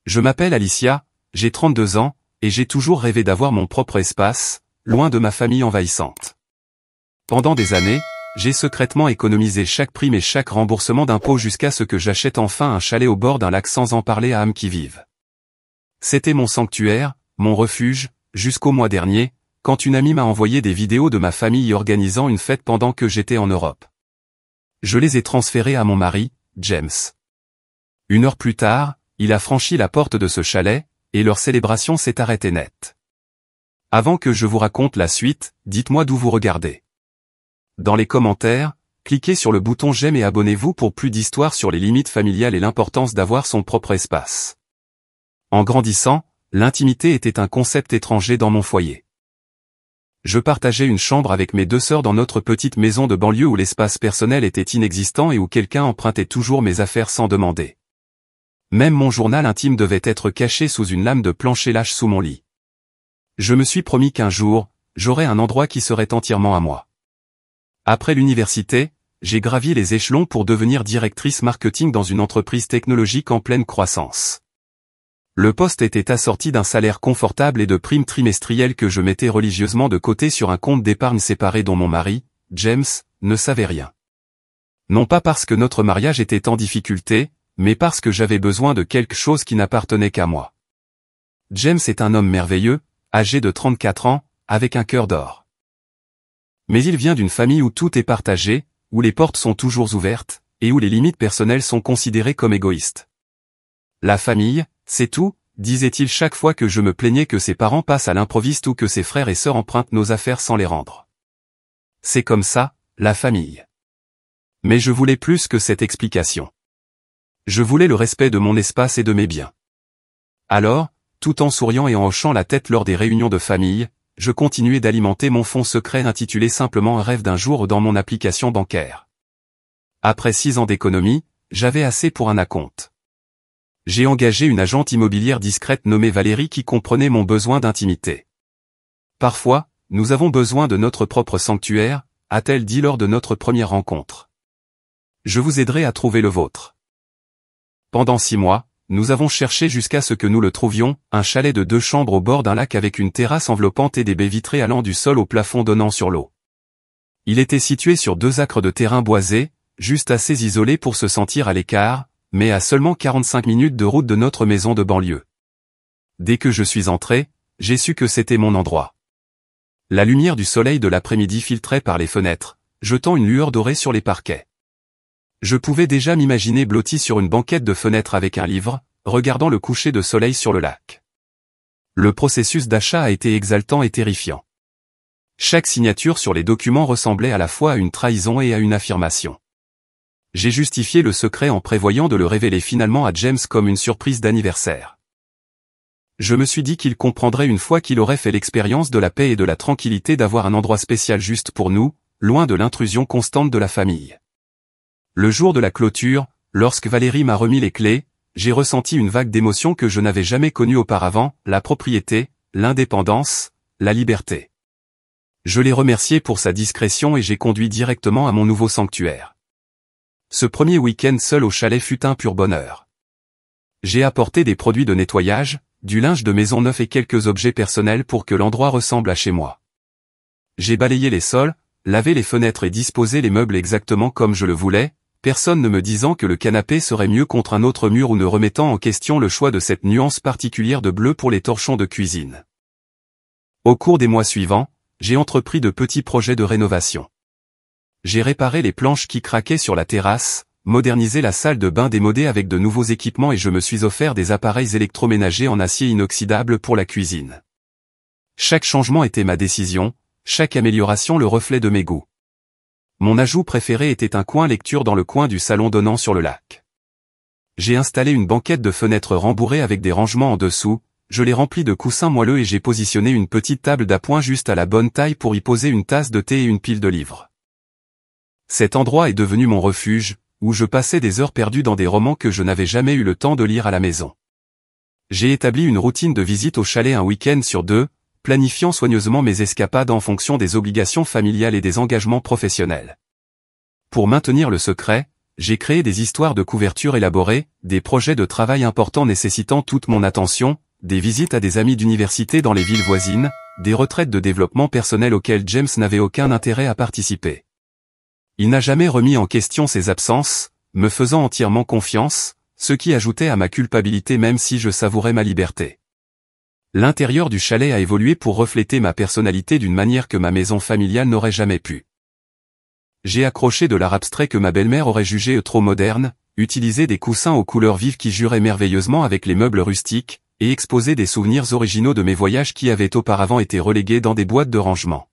Je m'appelle Alicia, j'ai 32 ans, et j'ai toujours rêvé d'avoir mon propre espace, loin de ma famille envahissante. Pendant des années, j'ai secrètement économisé chaque prime et chaque remboursement d'impôts jusqu'à ce que j'achète enfin un chalet au bord d'un lac sans en parler à âme qui vive. C'était mon sanctuaire, mon refuge, jusqu'au mois dernier, quand une amie m'a envoyé des vidéos de ma famille organisant une fête pendant que j'étais en Europe. Je les ai transférées à mon mari, James. 1 heure plus tard, il a franchi la porte de ce chalet, et leur célébration s'est arrêtée net. Avant que je vous raconte la suite, dites-moi d'où vous regardez. Dans les commentaires, cliquez sur le bouton j'aime et abonnez-vous pour plus d'histoires sur les limites familiales et l'importance d'avoir son propre espace. En grandissant, l'intimité était un concept étranger dans mon foyer. Je partageais une chambre avec mes 2 sœurs dans notre petite maison de banlieue où l'espace personnel était inexistant et où quelqu'un empruntait toujours mes affaires sans demander. Même mon journal intime devait être caché sous une lame de plancher lâche sous mon lit. Je me suis promis qu'un jour, j'aurais un endroit qui serait entièrement à moi. Après l'université, j'ai gravi les échelons pour devenir directrice marketing dans une entreprise technologique en pleine croissance. Le poste était assorti d'un salaire confortable et de primes trimestrielles que je mettais religieusement de côté sur un compte d'épargne séparé dont mon mari, James, ne savait rien. Non pas parce que notre mariage était en difficulté, mais parce que j'avais besoin de quelque chose qui n'appartenait qu'à moi. James est un homme merveilleux, âgé de 34 ans, avec un cœur d'or. Mais il vient d'une famille où tout est partagé, où les portes sont toujours ouvertes, et où les limites personnelles sont considérées comme égoïstes. La famille, c'est tout, disait-il chaque fois que je me plaignais que ses parents passent à l'improviste ou que ses frères et sœurs empruntent nos affaires sans les rendre. C'est comme ça, la famille. Mais je voulais plus que cette explication. Je voulais le respect de mon espace et de mes biens. Alors, tout en souriant et en hochant la tête lors des réunions de famille, je continuais d'alimenter mon fonds secret intitulé simplement Un rêve d'un jour dans mon application bancaire. Après 6 ans d'économie, j'avais assez pour un acompte. J'ai engagé une agente immobilière discrète nommée Valérie qui comprenait mon besoin d'intimité. Parfois, nous avons besoin de notre propre sanctuaire, a-t-elle dit lors de notre première rencontre. Je vous aiderai à trouver le vôtre. Pendant 6 mois, nous avons cherché jusqu'à ce que nous le trouvions, un chalet de 2 chambres au bord d'un lac avec une terrasse enveloppante et des baies vitrées allant du sol au plafond donnant sur l'eau. Il était situé sur 2 acres de terrain boisé, juste assez isolé pour se sentir à l'écart, mais à seulement 45 minutes de route de notre maison de banlieue. Dès que je suis entré, j'ai su que c'était mon endroit. La lumière du soleil de l'après-midi filtrait par les fenêtres, jetant une lueur dorée sur les parquets. Je pouvais déjà m'imaginer blotti sur une banquette de fenêtre avec un livre, regardant le coucher de soleil sur le lac. Le processus d'achat a été exaltant et terrifiant. Chaque signature sur les documents ressemblait à la fois à une trahison et à une affirmation. J'ai justifié le secret en prévoyant de le révéler finalement à James comme une surprise d'anniversaire. Je me suis dit qu'il comprendrait une fois qu'il aurait fait l'expérience de la paix et de la tranquillité d'avoir un endroit spécial juste pour nous, loin de l'intrusion constante de la famille. Le jour de la clôture, lorsque Valérie m'a remis les clés, j'ai ressenti une vague d'émotions que je n'avais jamais connue auparavant, la propriété, l'indépendance, la liberté. Je l'ai remercié pour sa discrétion et j'ai conduit directement à mon nouveau sanctuaire. Ce premier week-end seul au chalet fut un pur bonheur. J'ai apporté des produits de nettoyage, du linge de maison neuf et quelques objets personnels pour que l'endroit ressemble à chez moi. J'ai balayé les sols, lavé les fenêtres et disposé les meubles exactement comme je le voulais, personne ne me disant que le canapé serait mieux contre un autre mur ou ne remettant en question le choix de cette nuance particulière de bleu pour les torchons de cuisine. Au cours des mois suivants, j'ai entrepris de petits projets de rénovation. J'ai réparé les planches qui craquaient sur la terrasse, modernisé la salle de bain démodée avec de nouveaux équipements et je me suis offert des appareils électroménagers en acier inoxydable pour la cuisine. Chaque changement était ma décision, chaque amélioration le reflet de mes goûts. Mon ajout préféré était un coin lecture dans le coin du salon donnant sur le lac. J'ai installé une banquette de fenêtres rembourrée avec des rangements en dessous, je l'ai remplie de coussins moelleux et j'ai positionné une petite table d'appoint juste à la bonne taille pour y poser une tasse de thé et une pile de livres. Cet endroit est devenu mon refuge, où je passais des heures perdues dans des romans que je n'avais jamais eu le temps de lire à la maison. J'ai établi une routine de visite au chalet un week-end sur 2, planifiant soigneusement mes escapades en fonction des obligations familiales et des engagements professionnels. Pour maintenir le secret, j'ai créé des histoires de couverture élaborées, des projets de travail importants nécessitant toute mon attention, des visites à des amis d'université dans les villes voisines, des retraites de développement personnel auxquelles James n'avait aucun intérêt à participer. Il n'a jamais remis en question ses absences, me faisant entièrement confiance, ce qui ajoutait à ma culpabilité même si je savourais ma liberté. L'intérieur du chalet a évolué pour refléter ma personnalité d'une manière que ma maison familiale n'aurait jamais pu. J'ai accroché de l'art abstrait que ma belle-mère aurait jugé trop moderne, utilisé des coussins aux couleurs vives qui juraient merveilleusement avec les meubles rustiques, et exposé des souvenirs originaux de mes voyages qui avaient auparavant été relégués dans des boîtes de rangement.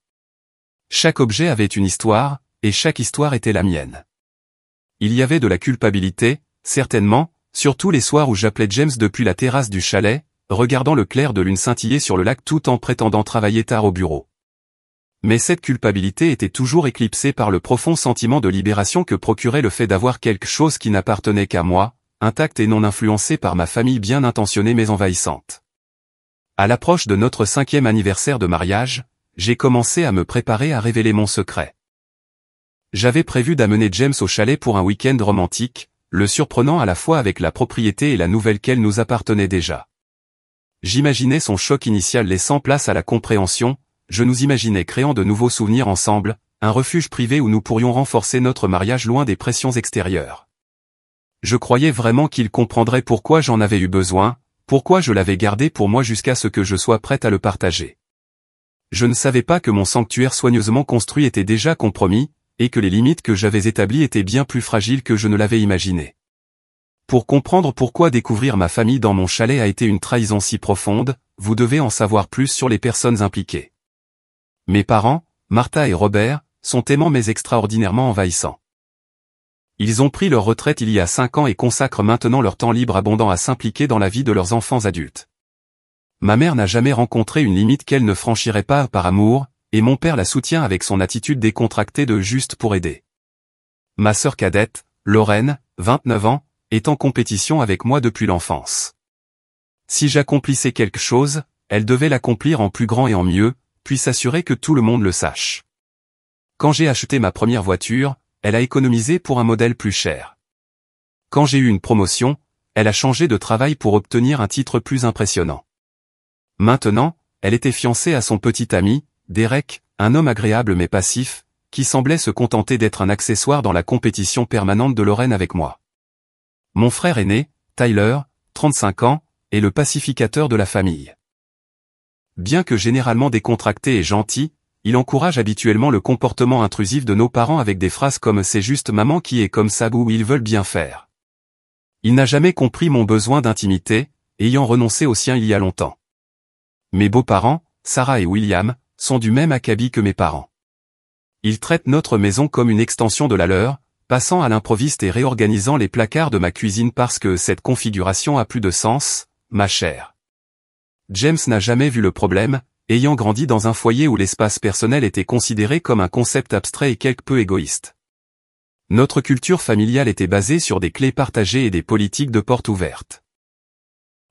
Chaque objet avait une histoire, et chaque histoire était la mienne. Il y avait de la culpabilité, certainement, surtout les soirs où j'appelais James depuis la terrasse du chalet, regardant le clair de lune scintiller sur le lac tout en prétendant travailler tard au bureau. Mais cette culpabilité était toujours éclipsée par le profond sentiment de libération que procurait le fait d'avoir quelque chose qui n'appartenait qu'à moi, intacte et non influencée par ma famille bien intentionnée mais envahissante. À l'approche de notre 5e anniversaire de mariage, j'ai commencé à me préparer à révéler mon secret. J'avais prévu d'amener James au chalet pour un week-end romantique, le surprenant à la fois avec la propriété et la nouvelle qu'elle nous appartenait déjà. J'imaginais son choc initial laissant place à la compréhension, je nous imaginais créant de nouveaux souvenirs ensemble, un refuge privé où nous pourrions renforcer notre mariage loin des pressions extérieures. Je croyais vraiment qu'il comprendrait pourquoi j'en avais eu besoin, pourquoi je l'avais gardé pour moi jusqu'à ce que je sois prête à le partager. Je ne savais pas que mon sanctuaire soigneusement construit était déjà compromis, et que les limites que j'avais établies étaient bien plus fragiles que je ne l'avais imaginé. Pour comprendre pourquoi découvrir ma famille dans mon chalet a été une trahison si profonde, vous devez en savoir plus sur les personnes impliquées. Mes parents, Martha et Robert, sont aimants mais extraordinairement envahissants. Ils ont pris leur retraite il y a 5 ans et consacrent maintenant leur temps libre abondant à s'impliquer dans la vie de leurs enfants adultes. Ma mère n'a jamais rencontré une limite qu'elle ne franchirait pas par amour, et mon père la soutient avec son attitude décontractée de juste pour aider. Ma sœur cadette, Lorraine, 29 ans, est en compétition avec moi depuis l'enfance. Si j'accomplissais quelque chose, elle devait l'accomplir en plus grand et en mieux, puis s'assurer que tout le monde le sache. Quand j'ai acheté ma première voiture, elle a économisé pour un modèle plus cher. Quand j'ai eu une promotion, elle a changé de travail pour obtenir un titre plus impressionnant. Maintenant, elle était fiancée à son petit ami, Derek, un homme agréable mais passif, qui semblait se contenter d'être un accessoire dans la compétition permanente de Lorraine avec moi. Mon frère aîné, Tyler, 35 ans, est le pacificateur de la famille. Bien que généralement décontracté et gentil, il encourage habituellement le comportement intrusif de nos parents avec des phrases comme « c'est juste maman qui est comme ça » ou « ils veulent bien faire ». Il n'a jamais compris mon besoin d'intimité, ayant renoncé au sien il y a longtemps. Mes beaux-parents, Sarah et William, sont du même acabit que mes parents. Ils traitent notre maison comme une extension de la leur, passant à l'improviste et réorganisant les placards de ma cuisine parce que cette configuration a plus de sens, ma chère. James n'a jamais vu le problème, ayant grandi dans un foyer où l'espace personnel était considéré comme un concept abstrait et quelque peu égoïste. Notre culture familiale était basée sur des clés partagées et des politiques de porte ouverte.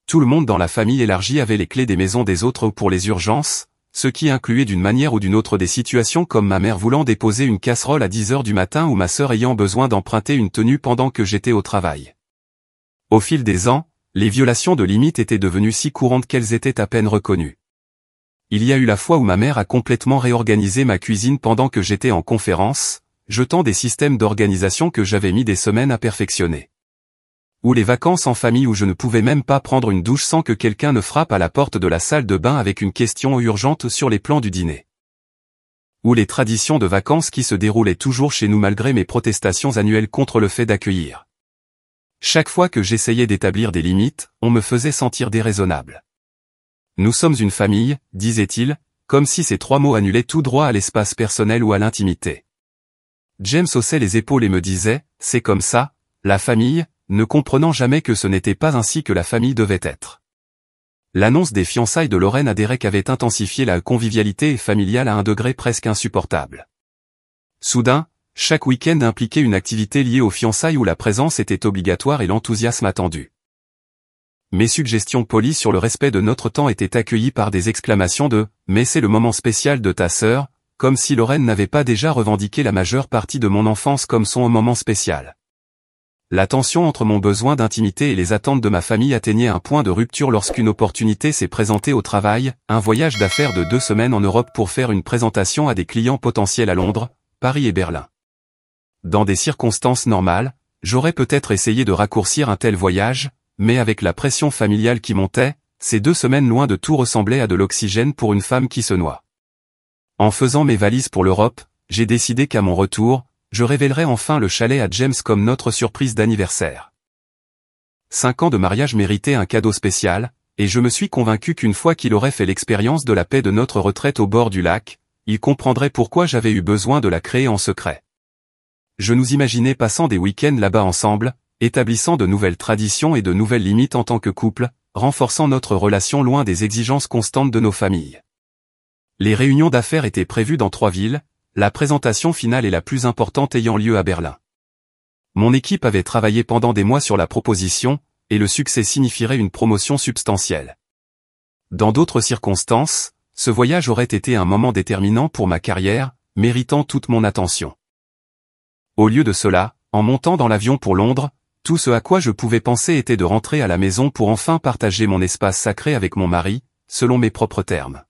Tout le monde dans la famille élargie avait les clés des maisons des autres pour les urgences, ce qui incluait d'une manière ou d'une autre des situations comme ma mère voulant déposer une casserole à 10 heures du matin ou ma sœur ayant besoin d'emprunter une tenue pendant que j'étais au travail. Au fil des ans, les violations de limites étaient devenues si courantes qu'elles étaient à peine reconnues. Il y a eu la fois où ma mère a complètement réorganisé ma cuisine pendant que j'étais en conférence, jetant des systèmes d'organisation que j'avais mis des semaines à perfectionner. Ou les vacances en famille où je ne pouvais même pas prendre une douche sans que quelqu'un ne frappe à la porte de la salle de bain avec une question urgente sur les plans du dîner. Ou les traditions de vacances qui se déroulaient toujours chez nous malgré mes protestations annuelles contre le fait d'accueillir. Chaque fois que j'essayais d'établir des limites, on me faisait sentir déraisonnable. Nous sommes une famille, disait-il, comme si ces 3 mots annulaient tout droit à l'espace personnel ou à l'intimité. James haussait les épaules et me disait, c'est comme ça, la famille, ne comprenant jamais que ce n'était pas ainsi que la famille devait être. L'annonce des fiançailles de Lorraine à Derek avait intensifié la convivialité familiale à un degré presque insupportable. Soudain, chaque week-end impliquait une activité liée aux fiançailles où la présence était obligatoire et l'enthousiasme attendu. Mes suggestions polies sur le respect de notre temps étaient accueillies par des exclamations de « mais c'est le moment spécial de ta sœur », comme si Lorraine n'avait pas déjà revendiqué la majeure partie de mon enfance comme son moment spécial. La tension entre mon besoin d'intimité et les attentes de ma famille atteignait un point de rupture lorsqu'une opportunité s'est présentée au travail, un voyage d'affaires de 2 semaines en Europe pour faire une présentation à des clients potentiels à Londres, Paris et Berlin. Dans des circonstances normales, j'aurais peut-être essayé de raccourcir un tel voyage, mais avec la pression familiale qui montait, ces 2 semaines loin de tout ressemblaient à de l'oxygène pour une femme qui se noie. En faisant mes valises pour l'Europe, j'ai décidé qu'à mon retour, je révélerais enfin le chalet à James comme notre surprise d'anniversaire. 5 ans de mariage méritaient un cadeau spécial, et je me suis convaincu qu'une fois qu'il aurait fait l'expérience de la paix de notre retraite au bord du lac, il comprendrait pourquoi j'avais eu besoin de la créer en secret. Je nous imaginais passant des week-ends là-bas ensemble, établissant de nouvelles traditions et de nouvelles limites en tant que couple, renforçant notre relation loin des exigences constantes de nos familles. Les réunions d'affaires étaient prévues dans 3 villes, la présentation finale et la plus importante ayant lieu à Berlin. Mon équipe avait travaillé pendant des mois sur la proposition, et le succès signifierait une promotion substantielle. Dans d'autres circonstances, ce voyage aurait été un moment déterminant pour ma carrière, méritant toute mon attention. Au lieu de cela, en montant dans l'avion pour Londres, tout ce à quoi je pouvais penser était de rentrer à la maison pour enfin partager mon espace sacré avec mon mari, selon mes propres termes.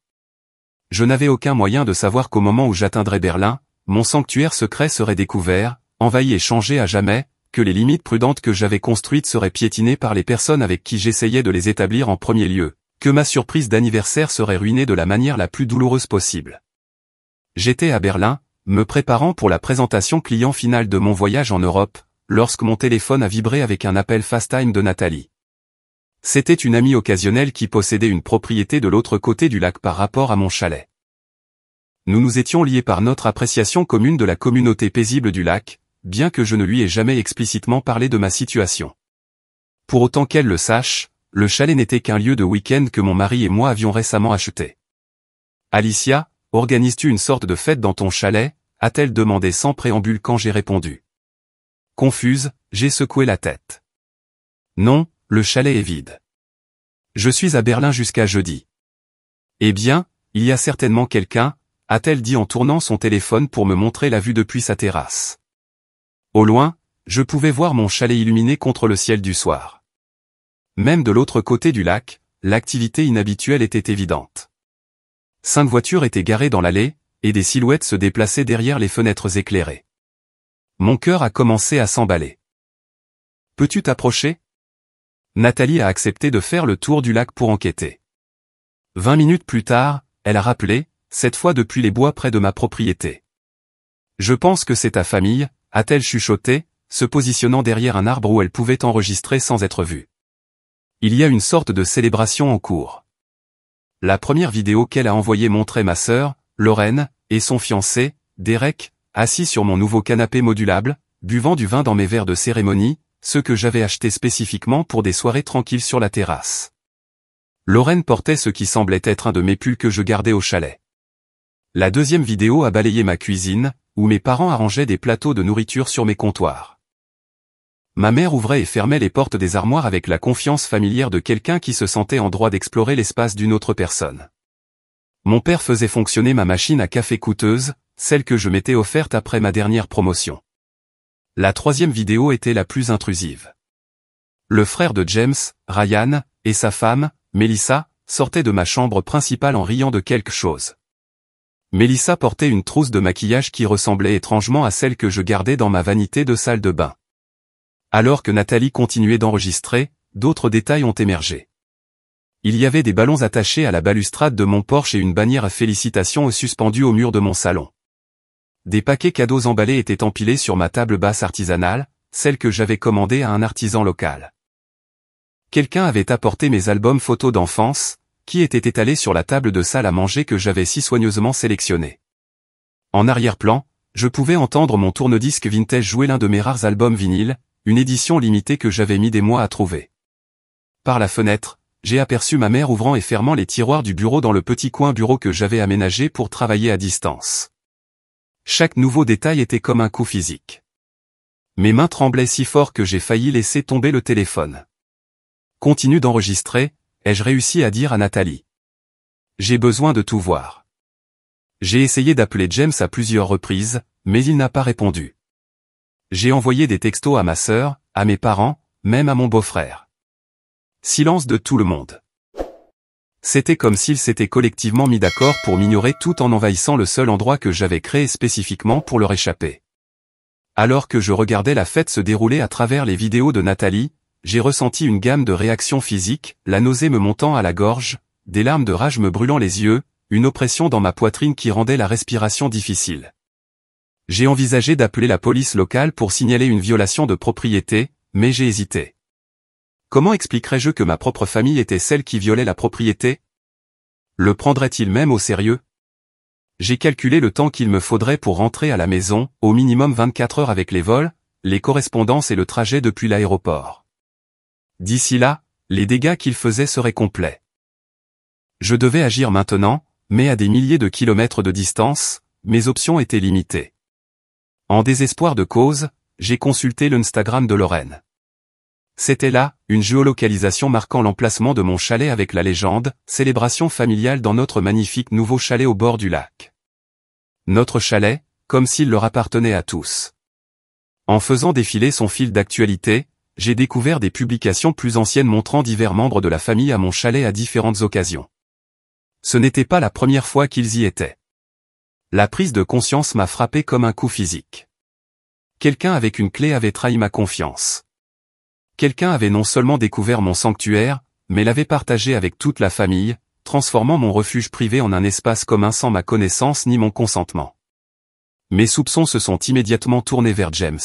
Je n'avais aucun moyen de savoir qu'au moment où j'atteindrais Berlin, mon sanctuaire secret serait découvert, envahi et changé à jamais, que les limites prudentes que j'avais construites seraient piétinées par les personnes avec qui j'essayais de les établir en premier lieu, que ma surprise d'anniversaire serait ruinée de la manière la plus douloureuse possible. J'étais à Berlin, me préparant pour la présentation client finale de mon voyage en Europe, lorsque mon téléphone a vibré avec un appel FaceTime de Nathalie. C'était une amie occasionnelle qui possédait une propriété de l'autre côté du lac par rapport à mon chalet. Nous nous étions liés par notre appréciation commune de la communauté paisible du lac, bien que je ne lui ai jamais explicitement parlé de ma situation. Pour autant qu'elle le sache, le chalet n'était qu'un lieu de week-end que mon mari et moi avions récemment acheté. « Alicia, organises-tu une sorte de fête dans ton chalet ?» a-t-elle demandé sans préambule quand j'ai répondu. Confuse, j'ai secoué la tête. Non, le chalet est vide. Je suis à Berlin jusqu'à jeudi. Eh bien, il y a certainement quelqu'un, a-t-elle dit en tournant son téléphone pour me montrer la vue depuis sa terrasse. Au loin, je pouvais voir mon chalet illuminé contre le ciel du soir. Même de l'autre côté du lac, l'activité inhabituelle était évidente. 5 voitures étaient garées dans l'allée, et des silhouettes se déplaçaient derrière les fenêtres éclairées. Mon cœur a commencé à s'emballer. Peux-tu t'approcher ? Nathalie a accepté de faire le tour du lac pour enquêter. 20 minutes plus tard, elle a rappelé, cette fois depuis les bois près de ma propriété. Je pense que c'est ta famille, a-t-elle chuchoté, se positionnant derrière un arbre où elle pouvait enregistrer sans être vue. Il y a une sorte de célébration en cours. La première vidéo qu'elle a envoyée montrait ma sœur, Lorraine, et son fiancé, Derek, assis sur mon nouveau canapé modulable, buvant du vin dans mes verres de cérémonie, ceux que j'avais achetés spécifiquement pour des soirées tranquilles sur la terrasse. Lorraine portait ce qui semblait être un de mes pulls que je gardais au chalet. La deuxième vidéo a balayé ma cuisine, où mes parents arrangeaient des plateaux de nourriture sur mes comptoirs. Ma mère ouvrait et fermait les portes des armoires avec la confiance familière de quelqu'un qui se sentait en droit d'explorer l'espace d'une autre personne. Mon père faisait fonctionner ma machine à café coûteuse, celle que je m'étais offerte après ma dernière promotion. La troisième vidéo était la plus intrusive. Le frère de James, Ryan, et sa femme, Melissa, sortaient de ma chambre principale en riant de quelque chose. Melissa portait une trousse de maquillage qui ressemblait étrangement à celle que je gardais dans ma vanité de salle de bain. Alors que Nathalie continuait d'enregistrer, d'autres détails ont émergé. Il y avait des ballons attachés à la balustrade de mon porche et une bannière à félicitations suspendue au mur de mon salon. Des paquets cadeaux emballés étaient empilés sur ma table basse artisanale, celle que j'avais commandée à un artisan local. Quelqu'un avait apporté mes albums photos d'enfance, qui étaient étalés sur la table de salle à manger que j'avais si soigneusement sélectionnée. En arrière-plan, je pouvais entendre mon tourne-disque vintage jouer l'un de mes rares albums vinyles, une édition limitée que j'avais mis des mois à trouver. Par la fenêtre, j'ai aperçu ma mère ouvrant et fermant les tiroirs du bureau dans le petit coin bureau que j'avais aménagé pour travailler à distance. Chaque nouveau détail était comme un coup physique. Mes mains tremblaient si fort que j'ai failli laisser tomber le téléphone. Continue d'enregistrer, ai-je réussi à dire à Nathalie. J'ai besoin de tout voir. J'ai essayé d'appeler James à plusieurs reprises, mais il n'a pas répondu. J'ai envoyé des textos à ma sœur, à mes parents, même à mon beau-frère. Silence de tout le monde. C'était comme s'ils s'étaient collectivement mis d'accord pour m'ignorer tout en envahissant le seul endroit que j'avais créé spécifiquement pour leur échapper. Alors que je regardais la fête se dérouler à travers les vidéos de Nathalie, j'ai ressenti une gamme de réactions physiques, la nausée me montant à la gorge, des larmes de rage me brûlant les yeux, une oppression dans ma poitrine qui rendait la respiration difficile. J'ai envisagé d'appeler la police locale pour signaler une violation de propriété, mais j'ai hésité. Comment expliquerais-je que ma propre famille était celle qui violait la propriété? Le prendrait-il même au sérieux? J'ai calculé le temps qu'il me faudrait pour rentrer à la maison, au minimum 24 heures avec les vols, les correspondances et le trajet depuis l'aéroport. D'ici là, les dégâts qu'il faisait seraient complets. Je devais agir maintenant, mais à des milliers de kilomètres de distance, mes options étaient limitées. En désespoir de cause, j'ai consulté l'Instagram de Lorraine. C'était là, une géolocalisation marquant l'emplacement de mon chalet avec la légende « Célébration familiale dans notre magnifique nouveau chalet au bord du lac ». Notre chalet, comme s'il leur appartenait à tous. En faisant défiler son fil d'actualité, j'ai découvert des publications plus anciennes montrant divers membres de la famille à mon chalet à différentes occasions. Ce n'était pas la première fois qu'ils y étaient. La prise de conscience m'a frappé comme un coup physique. Quelqu'un avec une clé avait trahi ma confiance. Quelqu'un avait non seulement découvert mon sanctuaire, mais l'avait partagé avec toute la famille, transformant mon refuge privé en un espace commun sans ma connaissance ni mon consentement. Mes soupçons se sont immédiatement tournés vers James.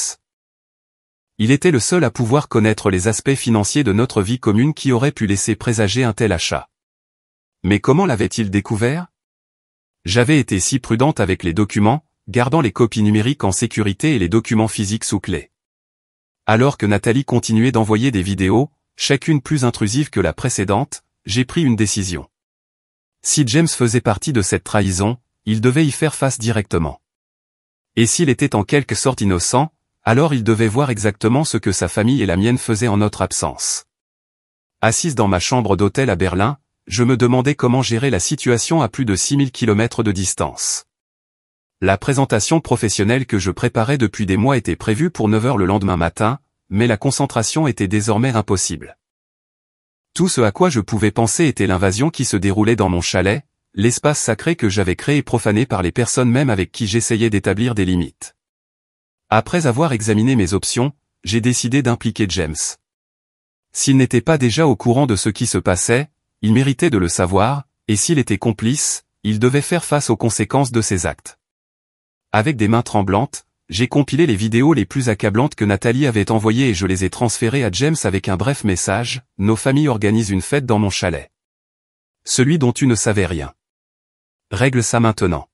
Il était le seul à pouvoir connaître les aspects financiers de notre vie commune qui auraient pu laisser présager un tel achat. Mais comment l'avait-il découvert? J'avais été si prudente avec les documents, gardant les copies numériques en sécurité et les documents physiques sous clé. Alors que Nathalie continuait d'envoyer des vidéos, chacune plus intrusive que la précédente, j'ai pris une décision. Si James faisait partie de cette trahison, il devait y faire face directement. Et s'il était en quelque sorte innocent, alors il devait voir exactement ce que sa famille et la mienne faisaient en notre absence. Assise dans ma chambre d'hôtel à Berlin, je me demandais comment gérer la situation à plus de 6000 km de distance. La présentation professionnelle que je préparais depuis des mois était prévue pour 9 h le lendemain matin, mais la concentration était désormais impossible. Tout ce à quoi je pouvais penser était l'invasion qui se déroulait dans mon chalet, l'espace sacré que j'avais créé et profané par les personnes même avec qui j'essayais d'établir des limites. Après avoir examiné mes options, j'ai décidé d'impliquer James. S'il n'était pas déjà au courant de ce qui se passait, il méritait de le savoir, et s'il était complice, il devait faire face aux conséquences de ses actes. Avec des mains tremblantes, j'ai compilé les vidéos les plus accablantes que Nathalie avait envoyées et je les ai transférées à James avec un bref message: « Nos familles organisent une fête dans mon chalet. Celui dont tu ne savais rien. Règle ça maintenant. »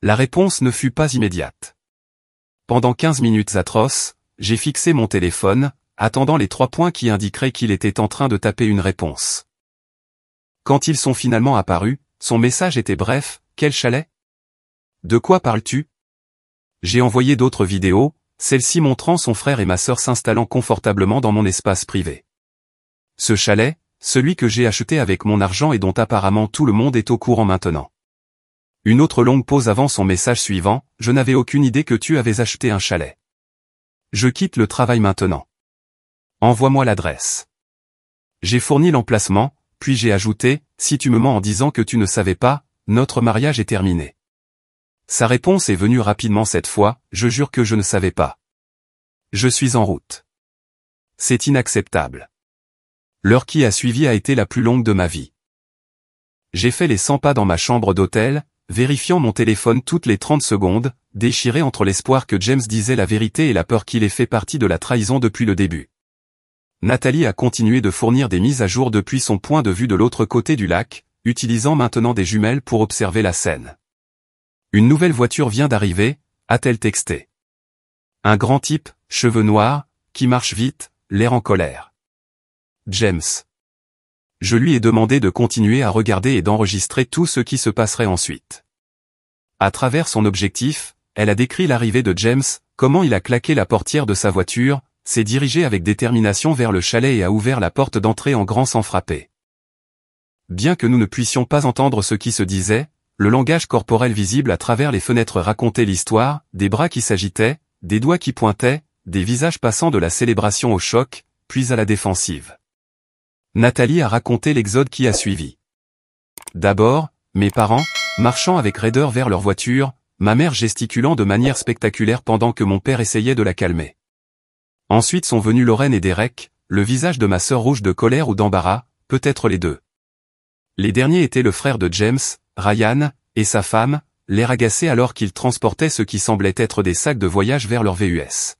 La réponse ne fut pas immédiate. Pendant 15 minutes atroces, j'ai fixé mon téléphone, attendant les 3 points qui indiqueraient qu'il était en train de taper une réponse. Quand ils sont finalement apparus, son message était bref: « Quel chalet ? De quoi parles-tu ? » J'ai envoyé d'autres vidéos, celle-ci montrant son frère et ma sœur s'installant confortablement dans mon espace privé. Ce chalet, celui que j'ai acheté avec mon argent et dont apparemment tout le monde est au courant maintenant. Une autre longue pause avant son message suivant: « Je n'avais aucune idée que tu avais acheté un chalet. Je quitte le travail maintenant. Envoie-moi l'adresse. » J'ai fourni l'emplacement, puis j'ai ajouté: « Si tu me mens en disant que tu ne savais pas, notre mariage est terminé. » Sa réponse est venue rapidement cette fois: « Je jure que je ne savais pas. Je suis en route. » C'est inacceptable. L'heure qui a suivi a été la plus longue de ma vie. J'ai fait les 100 pas dans ma chambre d'hôtel, vérifiant mon téléphone toutes les 30 secondes, déchiré entre l'espoir que James disait la vérité et la peur qu'il ait fait partie de la trahison depuis le début. Nathalie a continué de fournir des mises à jour depuis son point de vue de l'autre côté du lac, utilisant maintenant des jumelles pour observer la scène. « Une nouvelle voiture vient d'arriver », a-t-elle texté. Un grand type, cheveux noirs, qui marche vite, l'air en colère. James. Je lui ai demandé de continuer à regarder et d'enregistrer tout ce qui se passerait ensuite. À travers son objectif, elle a décrit l'arrivée de James, comment il a claqué la portière de sa voiture, s'est dirigé avec détermination vers le chalet et a ouvert la porte d'entrée en grand sans frapper. Bien que nous ne puissions pas entendre ce qui se disait, le langage corporel visible à travers les fenêtres racontait l'histoire: des bras qui s'agitaient, des doigts qui pointaient, des visages passant de la célébration au choc, puis à la défensive. Nathalie a raconté l'exode qui a suivi. D'abord, mes parents, marchant avec raideur vers leur voiture, ma mère gesticulant de manière spectaculaire pendant que mon père essayait de la calmer. Ensuite sont venus Lorraine et Derek, le visage de ma sœur rouge de colère ou d'embarras, peut-être les deux. Les derniers étaient le frère de James, Ryan, et sa femme, l'air agacé alors qu'ils transportaient ce qui semblait être des sacs de voyage vers leur VUS.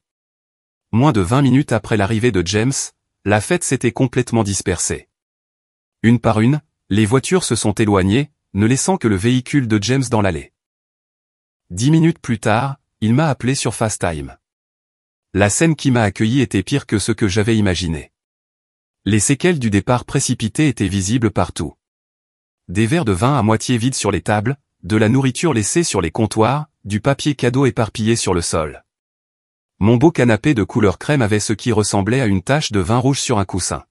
Moins de 20 minutes après l'arrivée de James, la fête s'était complètement dispersée. Une par une, les voitures se sont éloignées, ne laissant que le véhicule de James dans l'allée. 10 minutes plus tard, il m'a appelé sur FaceTime. La scène qui m'a accueilli était pire que ce que j'avais imaginé. Les séquelles du départ précipité étaient visibles partout. Des verres de vin à moitié vides sur les tables, de la nourriture laissée sur les comptoirs, du papier cadeau éparpillé sur le sol. Mon beau canapé de couleur crème avait ce qui ressemblait à une tache de vin rouge sur un coussin.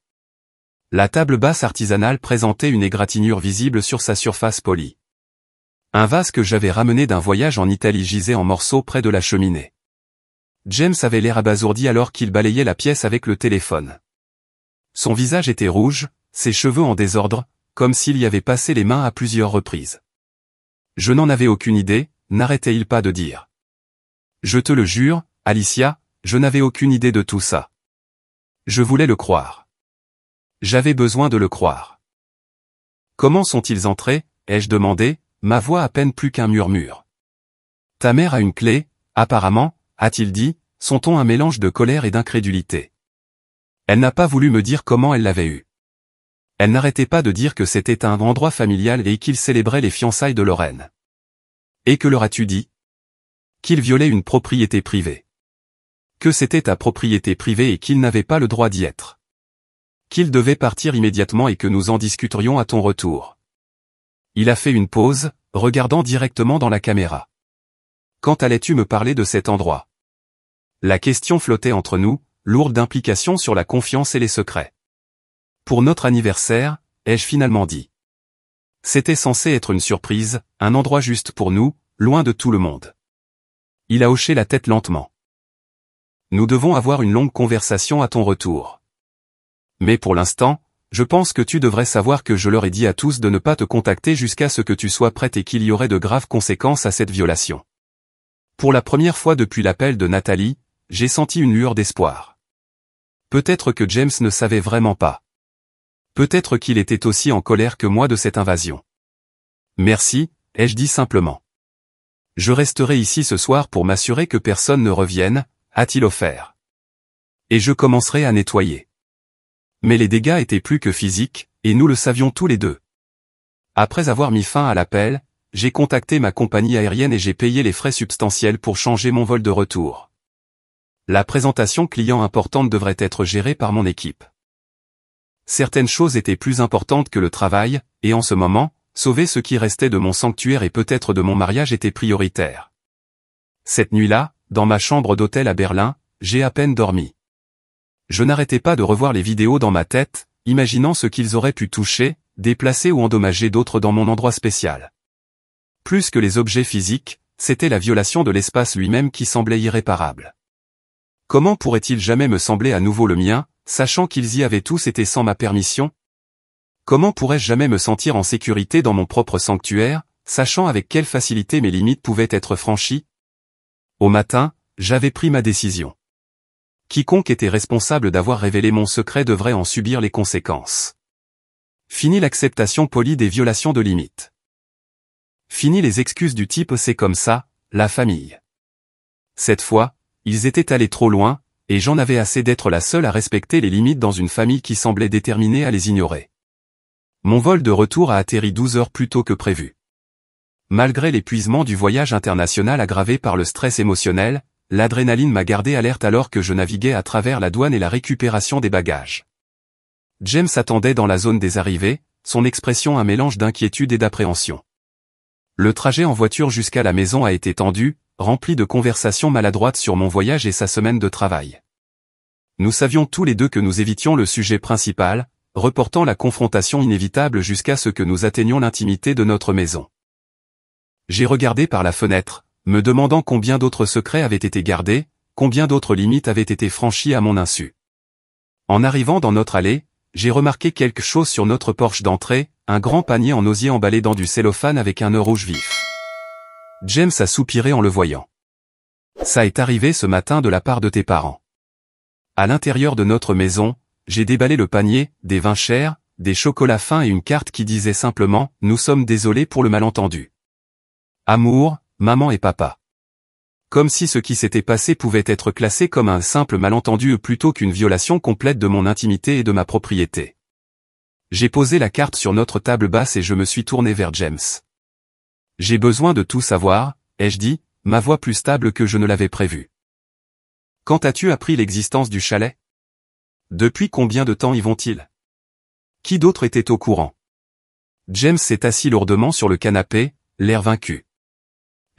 La table basse artisanale présentait une égratignure visible sur sa surface polie. Un vase que j'avais ramené d'un voyage en Italie gisait en morceaux près de la cheminée. James avait l'air abasourdi alors qu'il balayait la pièce avec le téléphone. Son visage était rouge, ses cheveux en désordre, comme s'il y avait passé les mains à plusieurs reprises. Je n'en avais aucune idée, n'arrêtait-il pas de dire. Je te le jure, Alicia, je n'avais aucune idée de tout ça. Je voulais le croire. J'avais besoin de le croire. Comment sont-ils entrés, ai-je demandé, ma voix à peine plus qu'un murmure. Ta mère a une clé, apparemment, a-t-il dit, son ton un mélange de colère et d'incrédulité. Elle n'a pas voulu me dire comment elle l'avait eue. Elle n'arrêtait pas de dire que c'était un endroit familial et qu'il célébrait les fiançailles de Lorraine. Et que leur as-tu dit? Qu'il violait une propriété privée. Que c'était ta propriété privée et qu'il n'avait pas le droit d'y être. Qu'il devait partir immédiatement et que nous en discuterions à ton retour. Il a fait une pause, regardant directement dans la caméra. Quand allais-tu me parler de cet endroit? La question flottait entre nous, lourde d'implications sur la confiance et les secrets. Pour notre anniversaire, ai-je finalement dit. C'était censé être une surprise, un endroit juste pour nous, loin de tout le monde. Il a hoché la tête lentement. Nous devons avoir une longue conversation à ton retour. Mais pour l'instant, je pense que tu devrais savoir que je leur ai dit à tous de ne pas te contacter jusqu'à ce que tu sois prête et qu'il y aurait de graves conséquences à cette violation. Pour la première fois depuis l'appel de Nathalie, j'ai senti une lueur d'espoir. Peut-être que James ne savait vraiment pas. Peut-être qu'il était aussi en colère que moi de cette invasion. Merci, ai-je dit simplement. Je resterai ici ce soir pour m'assurer que personne ne revienne, a-t-il offert. Et je commencerai à nettoyer. Mais les dégâts étaient plus que physiques, et nous le savions tous les deux. Après avoir mis fin à l'appel, j'ai contacté ma compagnie aérienne et j'ai payé les frais substantiels pour changer mon vol de retour. La présentation client importante devrait être gérée par mon équipe. Certaines choses étaient plus importantes que le travail, et en ce moment, sauver ce qui restait de mon sanctuaire et peut-être de mon mariage était prioritaire. Cette nuit-là, dans ma chambre d'hôtel à Berlin, j'ai à peine dormi. Je n'arrêtais pas de revoir les vidéos dans ma tête, imaginant ce qu'ils auraient pu toucher, déplacer ou endommager d'autres dans mon endroit spécial. Plus que les objets physiques, c'était la violation de l'espace lui-même qui semblait irréparable. Comment pourrait-il jamais me sembler à nouveau le mien, sachant qu'ils y avaient tous été sans ma permission? Comment pourrais-je jamais me sentir en sécurité dans mon propre sanctuaire, sachant avec quelle facilité mes limites pouvaient être franchies? Au matin, j'avais pris ma décision. Quiconque était responsable d'avoir révélé mon secret devrait en subir les conséquences. Fini l'acceptation polie des violations de limites. Fini les excuses du type c'est comme ça, la famille. Cette fois, ils étaient allés trop loin, et j'en avais assez d'être la seule à respecter les limites dans une famille qui semblait déterminée à les ignorer. Mon vol de retour a atterri 12 heures plus tôt que prévu. Malgré l'épuisement du voyage international aggravé par le stress émotionnel, l'adrénaline m'a gardé alerte alors que je naviguais à travers la douane et la récupération des bagages. James attendait dans la zone des arrivées, son expression un mélange d'inquiétude et d'appréhension. Le trajet en voiture jusqu'à la maison a été tendu, rempli de conversations maladroites sur mon voyage et sa semaine de travail. Nous savions tous les deux que nous évitions le sujet principal, reportant la confrontation inévitable jusqu'à ce que nous atteignions l'intimité de notre maison. J'ai regardé par la fenêtre, me demandant combien d'autres secrets avaient été gardés, combien d'autres limites avaient été franchies à mon insu. En arrivant dans notre allée, j'ai remarqué quelque chose sur notre porche d'entrée, un grand panier en osier emballé dans du cellophane avec un nœud rouge vif. James a soupiré en le voyant. Ça est arrivé ce matin de la part de tes parents. À l'intérieur de notre maison, j'ai déballé le panier, des vins chers, des chocolats fins et une carte qui disait simplement « Nous sommes désolés pour le malentendu. Amour, maman et papa ». Comme si ce qui s'était passé pouvait être classé comme un simple malentendu plutôt qu'une violation complète de mon intimité et de ma propriété. J'ai posé la carte sur notre table basse et je me suis tourné vers James. « J'ai besoin de tout savoir », ai-je dit, ma voix plus stable que je ne l'avais prévu. « Quand as-tu appris l'existence du chalet ? Depuis combien de temps y vont-ils ? Qui d'autre était au courant ? » James s'est assis lourdement sur le canapé, l'air vaincu.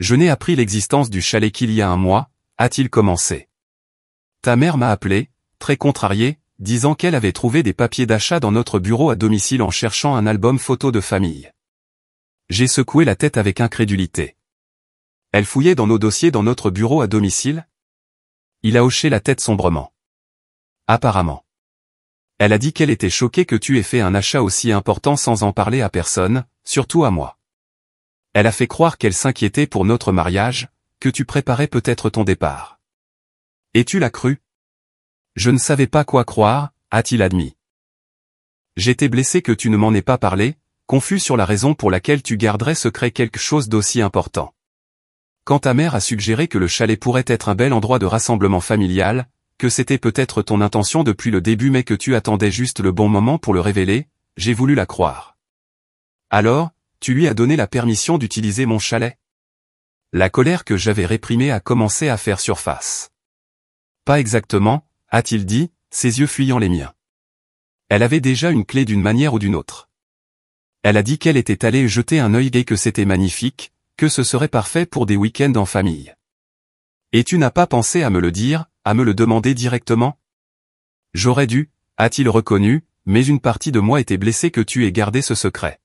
« Je n'ai appris l'existence du chalet qu'il y a un mois, » a-t-il commencé. « Ta mère m'a appelé, très contrariée, disant qu'elle avait trouvé des papiers d'achat dans notre bureau à domicile en cherchant un album photo de famille. J'ai secoué la tête avec incrédulité. Elle fouillait dans nos dossiers dans notre bureau à domicile ? Il a hoché la tête sombrement. Apparemment. Elle a dit qu'elle était choquée que tu aies fait un achat aussi important sans en parler à personne, surtout à moi. Elle a fait croire qu'elle s'inquiétait pour notre mariage, que tu préparais peut-être ton départ. Et tu l'as cru ? Je ne savais pas quoi croire, a-t-il admis. J'étais blessé que tu ne m'en aies pas parlé, confus sur la raison pour laquelle tu garderais secret quelque chose d'aussi important. Quand ta mère a suggéré que le chalet pourrait être un bel endroit de rassemblement familial, que c'était peut-être ton intention depuis le début mais que tu attendais juste le bon moment pour le révéler, j'ai voulu la croire. Alors, tu lui as donné la permission d'utiliser mon chalet ? La colère que j'avais réprimée a commencé à faire surface. Pas exactement, a-t-il dit, ses yeux fuyant les miens. Elle avait déjà une clé d'une manière ou d'une autre. Elle a dit qu'elle était allée jeter un œil et que c'était magnifique, que ce serait parfait pour des week-ends en famille. Et tu n'as pas pensé à me le dire, à me le demander directement ? J'aurais dû, a-t-il reconnu, mais une partie de moi était blessée que tu aies gardé ce secret.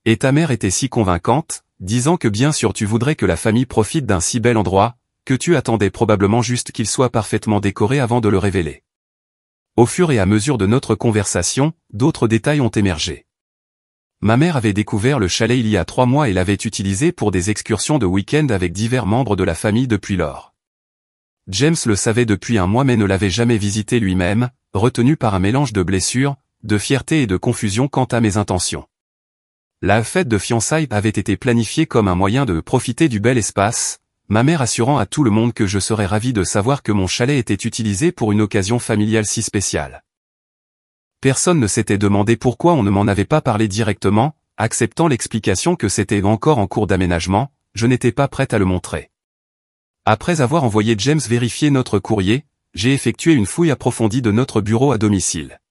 Et ta mère était si convaincante, disant que bien sûr tu voudrais que la famille profite d'un si bel endroit, que tu attendais probablement juste qu'il soit parfaitement décoré avant de le révéler. Au fur et à mesure de notre conversation, d'autres détails ont émergé. Ma mère avait découvert le chalet il y a 3 mois et l'avait utilisé pour des excursions de week-end avec divers membres de la famille depuis lors. James le savait depuis un mois mais ne l'avait jamais visité lui-même, retenu par un mélange de blessures, de fierté et de confusion quant à mes intentions. La fête de fiançailles avait été planifiée comme un moyen de profiter du bel espace, ma mère assurant à tout le monde que je serais ravi de savoir que mon chalet était utilisé pour une occasion familiale si spéciale. Personne ne s'était demandé pourquoi on ne m'en avait pas parlé directement, acceptant l'explication que c'était encore en cours d'aménagement, je n'étais pas prête à le montrer. Après avoir envoyé James vérifier notre courrier, j'ai effectué une fouille approfondie de notre bureau à domicile.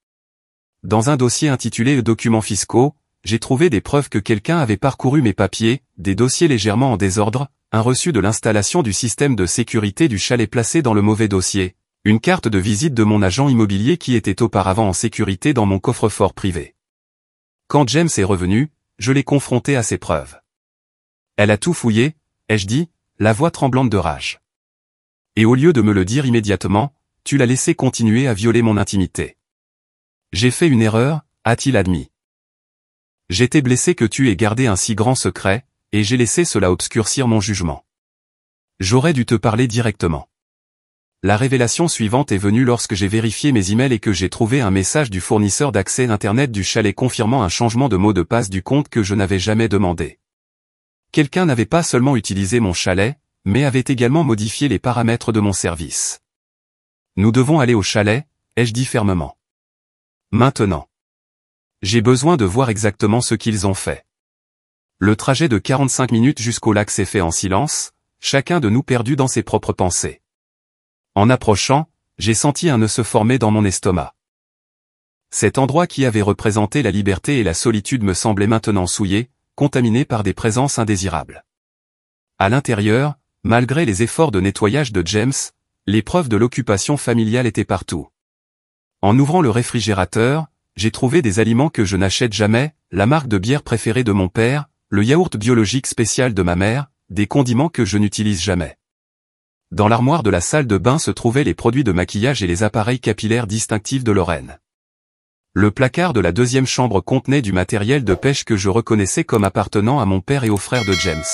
Dans un dossier intitulé « Documents fiscaux », j'ai trouvé des preuves que quelqu'un avait parcouru mes papiers, des dossiers légèrement en désordre, un reçu de l'installation du système de sécurité du chalet placé dans le mauvais dossier, une carte de visite de mon agent immobilier qui était auparavant en sécurité dans mon coffre-fort privé. Quand James est revenu, je l'ai confronté à ces preuves. Elle a tout fouillé, ai-je dit, la voix tremblante de rage. Et au lieu de me le dire immédiatement, tu l'as laissé continuer à violer mon intimité. J'ai fait une erreur, a-t-il admis. J'étais blessé que tu aies gardé un si grand secret, et j'ai laissé cela obscurcir mon jugement. J'aurais dû te parler directement. La révélation suivante est venue lorsque j'ai vérifié mes emails et que j'ai trouvé un message du fournisseur d'accès Internet du chalet confirmant un changement de mot de passe du compte que je n'avais jamais demandé. Quelqu'un n'avait pas seulement utilisé mon chalet, mais avait également modifié les paramètres de mon service. Nous devons aller au chalet, ai-je dit fermement. Maintenant. J'ai besoin de voir exactement ce qu'ils ont fait. Le trajet de 45 minutes jusqu'au lac s'est fait en silence, chacun de nous perdu dans ses propres pensées. En approchant, j'ai senti un nœud se former dans mon estomac. Cet endroit qui avait représenté la liberté et la solitude me semblait maintenant souillé, contaminé par des présences indésirables. À l'intérieur, malgré les efforts de nettoyage de James, les preuves de l'occupation familiale étaient partout. En ouvrant le réfrigérateur, j'ai trouvé des aliments que je n'achète jamais, la marque de bière préférée de mon père, le yaourt biologique spécial de ma mère, des condiments que je n'utilise jamais. Dans l'armoire de la salle de bain se trouvaient les produits de maquillage et les appareils capillaires distinctifs de Lorraine. Le placard de la deuxième chambre contenait du matériel de pêche que je reconnaissais comme appartenant à mon père et aux frères de James.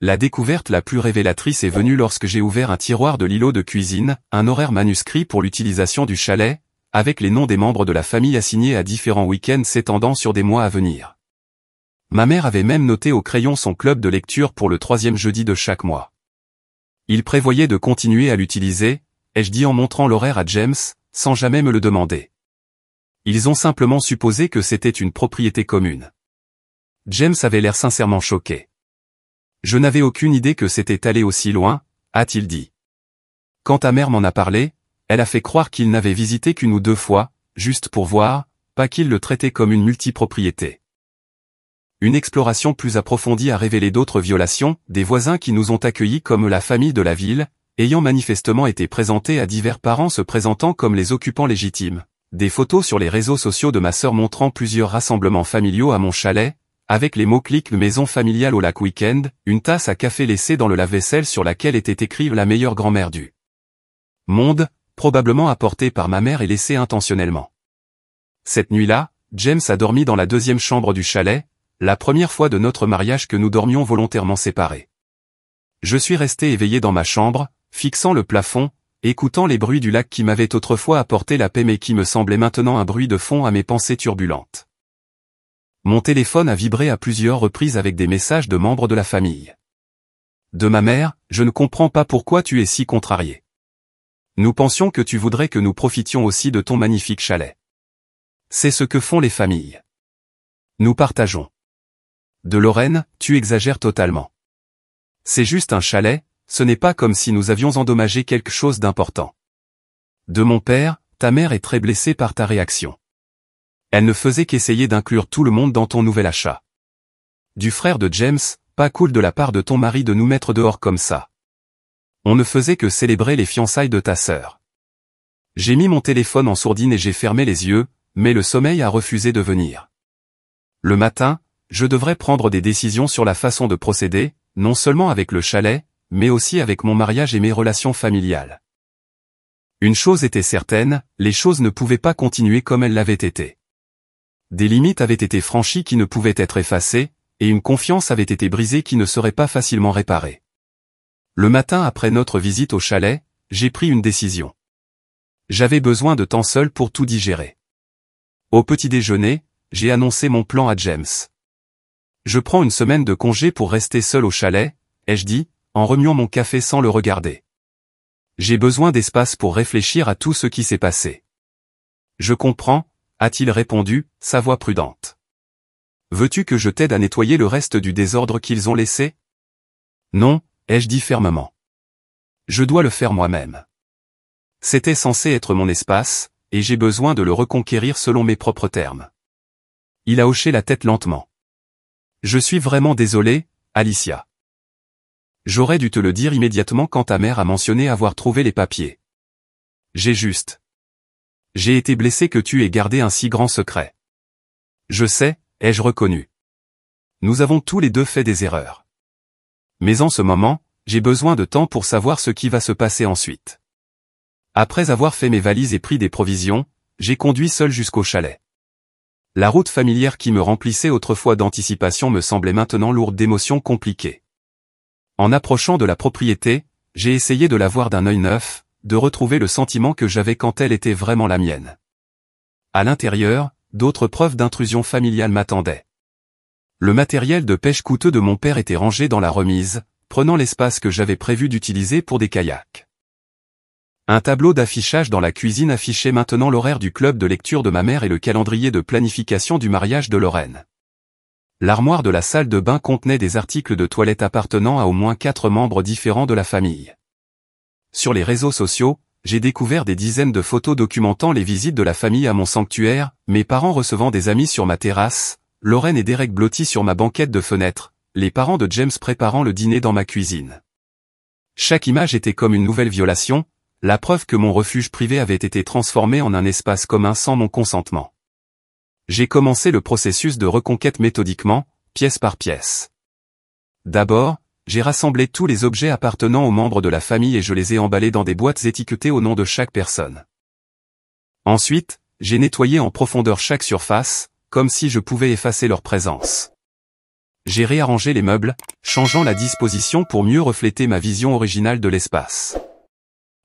La découverte la plus révélatrice est venue lorsque j'ai ouvert un tiroir de l'îlot de cuisine, un horaire manuscrit pour l'utilisation du chalet, avec les noms des membres de la famille assignés à différents week-ends s'étendant sur des mois à venir. Ma mère avait même noté au crayon son club de lecture pour le 3e jeudi de chaque mois. Il prévoyait de continuer à l'utiliser, ai-je dit en montrant l'horaire à James, sans jamais me le demander. Ils ont simplement supposé que c'était une propriété commune. James avait l'air sincèrement choqué. Je n'avais aucune idée que c'était allé aussi loin, a-t-il dit. Quand ta mère m'en a parlé, elle a fait croire qu'il n'avait visité qu'une ou deux fois, juste pour voir, pas qu'il le traitait comme une multipropriété. Une exploration plus approfondie a révélé d'autres violations, des voisins qui nous ont accueillis comme la famille de la ville, ayant manifestement été présentés à divers parents se présentant comme les occupants légitimes. Des photos sur les réseaux sociaux de ma sœur montrant plusieurs rassemblements familiaux à mon chalet, avec les mots-clics maison familiale au lac week-end, une tasse à café laissée dans le lave-vaisselle sur laquelle était écrit la meilleure grand-mère du monde, probablement apportée par ma mère et laissée intentionnellement. Cette nuit-là, James a dormi dans la deuxième chambre du chalet, la première fois de notre mariage que nous dormions volontairement séparés. Je suis resté éveillé dans ma chambre, fixant le plafond, écoutant les bruits du lac qui m'avaient autrefois apporté la paix mais qui me semblaient maintenant un bruit de fond à mes pensées turbulentes. Mon téléphone a vibré à plusieurs reprises avec des messages de membres de la famille. De ma mère, je ne comprends pas pourquoi tu es si contrarié. Nous pensions que tu voudrais que nous profitions aussi de ton magnifique chalet. C'est ce que font les familles. Nous partageons. De Lorraine, tu exagères totalement. C'est juste un chalet, ce n'est pas comme si nous avions endommagé quelque chose d'important. De mon père, ta mère est très blessée par ta réaction. Elle ne faisait qu'essayer d'inclure tout le monde dans ton nouvel achat. Du frère de James, pas cool de la part de ton mari de nous mettre dehors comme ça. On ne faisait que célébrer les fiançailles de ta sœur. J'ai mis mon téléphone en sourdine et j'ai fermé les yeux, mais le sommeil a refusé de venir. Le matin, je devrais prendre des décisions sur la façon de procéder, non seulement avec le chalet, mais aussi avec mon mariage et mes relations familiales. Une chose était certaine, les choses ne pouvaient pas continuer comme elles l'avaient été. Des limites avaient été franchies qui ne pouvaient être effacées, et une confiance avait été brisée qui ne serait pas facilement réparée. Le matin après notre visite au chalet, j'ai pris une décision. J'avais besoin de temps seul pour tout digérer. Au petit déjeuner, j'ai annoncé mon plan à James. Je prends une semaine de congé pour rester seul au chalet, ai-je dit, en remuant mon café sans le regarder. J'ai besoin d'espace pour réfléchir à tout ce qui s'est passé. Je comprends, a-t-il répondu, sa voix prudente. Veux-tu que je t'aide à nettoyer le reste du désordre qu'ils ont laissé? Non, ai-je dit fermement. Je dois le faire moi-même. C'était censé être mon espace, et j'ai besoin de le reconquérir selon mes propres termes. Il a hoché la tête lentement. Je suis vraiment désolé, Alicia. J'aurais dû te le dire immédiatement quand ta mère a mentionné avoir trouvé les papiers. J'ai été blessé que tu aies gardé un si grand secret. Je sais, ai-je reconnu. Nous avons tous les deux fait des erreurs. Mais en ce moment, j'ai besoin de temps pour savoir ce qui va se passer ensuite. Après avoir fait mes valises et pris des provisions, j'ai conduit seul jusqu'au chalet. La route familière qui me remplissait autrefois d'anticipation me semblait maintenant lourde d'émotions compliquées. En approchant de la propriété, j'ai essayé de la voir d'un œil neuf, de retrouver le sentiment que j'avais quand elle était vraiment la mienne. À l'intérieur, d'autres preuves d'intrusion familiale m'attendaient. Le matériel de pêche coûteux de mon père était rangé dans la remise, prenant l'espace que j'avais prévu d'utiliser pour des kayaks. Un tableau d'affichage dans la cuisine affichait maintenant l'horaire du club de lecture de ma mère et le calendrier de planification du mariage de Lorraine. L'armoire de la salle de bain contenait des articles de toilette appartenant à au moins 4 membres différents de la famille. Sur les réseaux sociaux, j'ai découvert des dizaines de photos documentant les visites de la famille à mon sanctuaire, mes parents recevant des amis sur ma terrasse, Lorraine et Derek blottis sur ma banquette de fenêtre, les parents de James préparant le dîner dans ma cuisine. Chaque image était comme une nouvelle violation, la preuve que mon refuge privé avait été transformé en un espace commun sans mon consentement. J'ai commencé le processus de reconquête méthodiquement, pièce par pièce. D'abord, j'ai rassemblé tous les objets appartenant aux membres de la famille et je les ai emballés dans des boîtes étiquetées au nom de chaque personne. Ensuite, j'ai nettoyé en profondeur chaque surface, comme si je pouvais effacer leur présence. J'ai réarrangé les meubles, changeant la disposition pour mieux refléter ma vision originale de l'espace.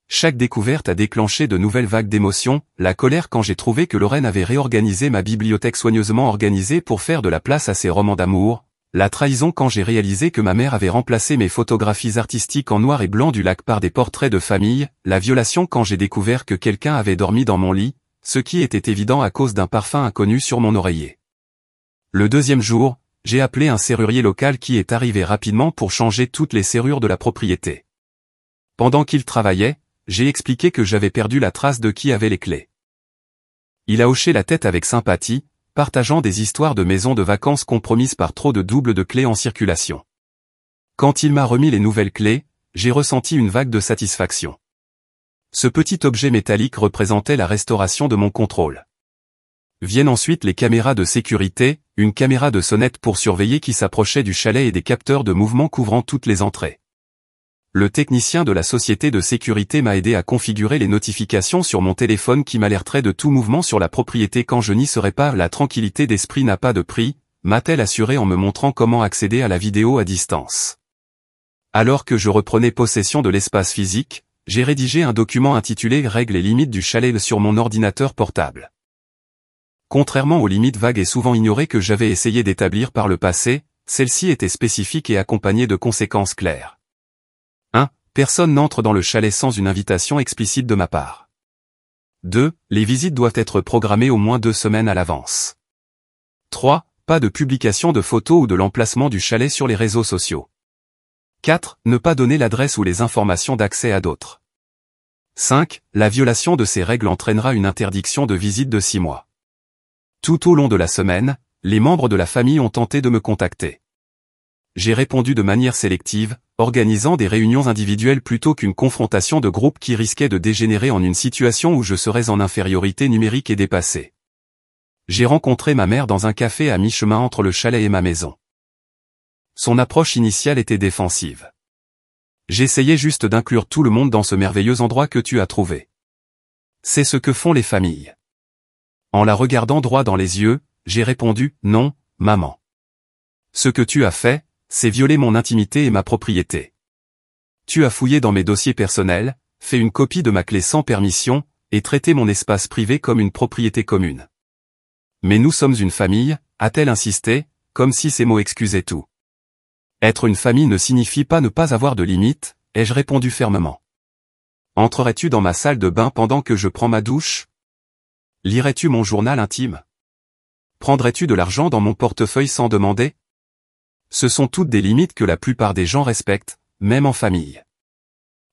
Chaque découverte a déclenché de nouvelles vagues d'émotions, la colère quand j'ai trouvé que Lorraine avait réorganisé ma bibliothèque soigneusement organisée pour faire de la place à ses romans d'amour, la trahison quand j'ai réalisé que ma mère avait remplacé mes photographies artistiques en noir et blanc du lac par des portraits de famille, la violation quand j'ai découvert que quelqu'un avait dormi dans mon lit, ce qui était évident à cause d'un parfum inconnu sur mon oreiller. Le deuxième jour, j'ai appelé un serrurier local qui est arrivé rapidement pour changer toutes les serrures de la propriété. Pendant qu'il travaillait, j'ai expliqué que j'avais perdu la trace de qui avait les clés. Il a hoché la tête avec sympathie, partageant des histoires de maisons de vacances compromises par trop de doubles de clés en circulation. Quand il m'a remis les nouvelles clés, j'ai ressenti une vague de satisfaction. Ce petit objet métallique représentait la restauration de mon contrôle. Viennent ensuite les caméras de sécurité, une caméra de sonnette pour surveiller qui s'approchait du chalet et des capteurs de mouvement couvrant toutes les entrées. Le technicien de la société de sécurité m'a aidé à configurer les notifications sur mon téléphone qui m'alerteraient de tout mouvement sur la propriété quand je n'y serais pas. La tranquillité d'esprit n'a pas de prix, m'a-t-elle assuré en me montrant comment accéder à la vidéo à distance. Alors que je reprenais possession de l'espace physique, j'ai rédigé un document intitulé « Règles et limites du chalet » sur mon ordinateur portable. Contrairement aux limites vagues et souvent ignorées que j'avais essayé d'établir par le passé, celle-ci était spécifique et accompagnée de conséquences claires. 1. Personne n'entre dans le chalet sans une invitation explicite de ma part. 2. Les visites doivent être programmées au moins 2 semaines à l'avance. 3. Pas de publication de photos ou de l'emplacement du chalet sur les réseaux sociaux. 4. Ne pas donner l'adresse ou les informations d'accès à d'autres. 5. La violation de ces règles entraînera une interdiction de visite de 6 mois. Tout au long de la semaine, les membres de la famille ont tenté de me contacter. J'ai répondu de manière sélective, organisant des réunions individuelles plutôt qu'une confrontation de groupe qui risquait de dégénérer en une situation où je serais en infériorité numérique et dépassé. J'ai rencontré ma mère dans un café à mi-chemin entre le chalet et ma maison. Son approche initiale était défensive. J'essayais juste d'inclure tout le monde dans ce merveilleux endroit que tu as trouvé. C'est ce que font les familles. En la regardant droit dans les yeux, j'ai répondu « Non, maman. Ce que tu as fait, c'est violer mon intimité et ma propriété. Tu as fouillé dans mes dossiers personnels, fait une copie de ma clé sans permission, et traité mon espace privé comme une propriété commune. Mais nous sommes une famille, a-t-elle insisté, comme si ces mots excusaient tout. Être une famille ne signifie pas ne pas avoir de limites, ai-je répondu fermement. Entrerais-tu dans ma salle de bain pendant que je prends ma douche? Lirais-tu mon journal intime? Prendrais-tu de l'argent dans mon portefeuille sans demander? Ce sont toutes des limites que la plupart des gens respectent, même en famille.